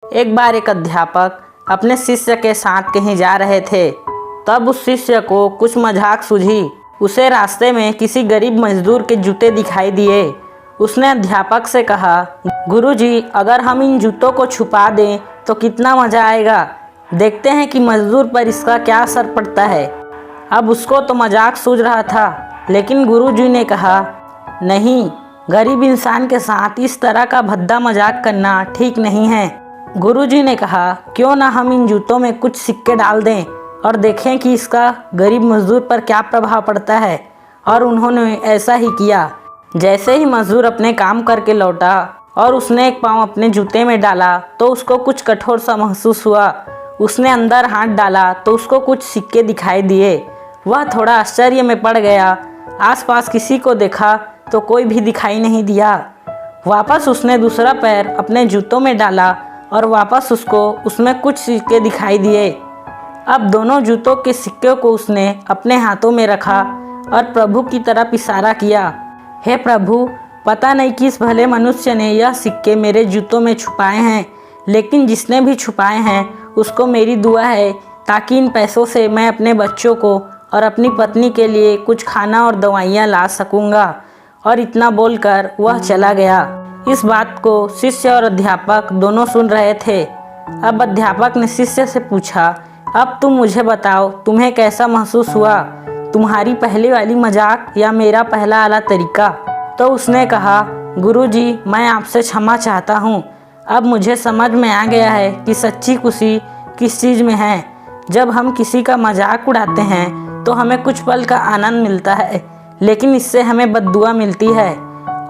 एक बार एक अध्यापक अपने शिष्य के साथ कहीं जा रहे थे। तब उस शिष्य को कुछ मजाक सूझी। उसे रास्ते में किसी गरीब मजदूर के जूते दिखाई दिए। उसने अध्यापक से कहा, गुरुजी, अगर हम इन जूतों को छुपा दें तो कितना मज़ा आएगा। देखते हैं कि मजदूर पर इसका क्या असर पड़ता है। अब उसको तो मजाक सूझ रहा था, लेकिन गुरुजी ने कहा, नहीं, गरीब इंसान के साथ इस तरह का भद्दा मजाक करना ठीक नहीं है। गुरुजी ने कहा, क्यों ना हम इन जूतों में कुछ सिक्के डाल दें और देखें कि इसका गरीब मजदूर पर क्या प्रभाव पड़ता है। और उन्होंने ऐसा ही किया। जैसे ही मजदूर अपने काम करके लौटा और उसने एक पाँव अपने जूते में डाला तो उसको कुछ कठोर सा महसूस हुआ। उसने अंदर हाथ डाला तो उसको कुछ सिक्के दिखाई दिए। वह थोड़ा आश्चर्य में पड़ गया। आसपास किसी को देखा तो कोई भी दिखाई नहीं दिया। वापस उसने दूसरा पैर अपने जूतों में डाला और वापस उसको उसमें कुछ सिक्के दिखाई दिए। अब दोनों जूतों के सिक्के को उसने अपने हाथों में रखा और प्रभु की तरफ इशारा किया, हे प्रभु, पता नहीं किस भले मनुष्य ने यह सिक्के मेरे जूतों में छुपाए हैं, लेकिन जिसने भी छुपाए हैं उसको मेरी दुआ है ताकि इन पैसों से मैं अपने बच्चों को और अपनी पत्नी के लिए कुछ खाना और दवाइयाँ ला सकूँगा। और इतना बोलकर वह चला गया। इस बात को शिष्य और अध्यापक दोनों सुन रहे थे। अब अध्यापक ने शिष्य से पूछा, अब तुम मुझे बताओ, तुम्हें कैसा महसूस हुआ, तुम्हारी पहली वाली मजाक या मेरा पहला वाला तरीका? तो उसने कहा, गुरुजी, मैं आपसे क्षमा चाहता हूँ। अब मुझे समझ में आ गया है कि सच्ची खुशी किस चीज़ में है। जब हम किसी का मजाक उड़ाते हैं तो हमें कुछ पल का आनंद मिलता है, लेकिन इससे हमें बद्दुआ मिलती है।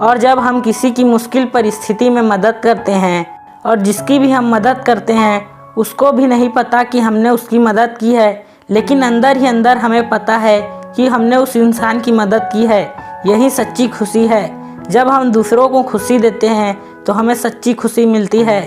और जब हम किसी की मुश्किल परिस्थिति में मदद करते हैं और जिसकी भी हम मदद करते हैं उसको भी नहीं पता कि हमने उसकी मदद की है, लेकिन अंदर ही अंदर हमें पता है कि हमने उस इंसान की मदद की है। यही सच्ची खुशी है। जब हम दूसरों को खुशी देते हैं तो हमें सच्ची खुशी मिलती है।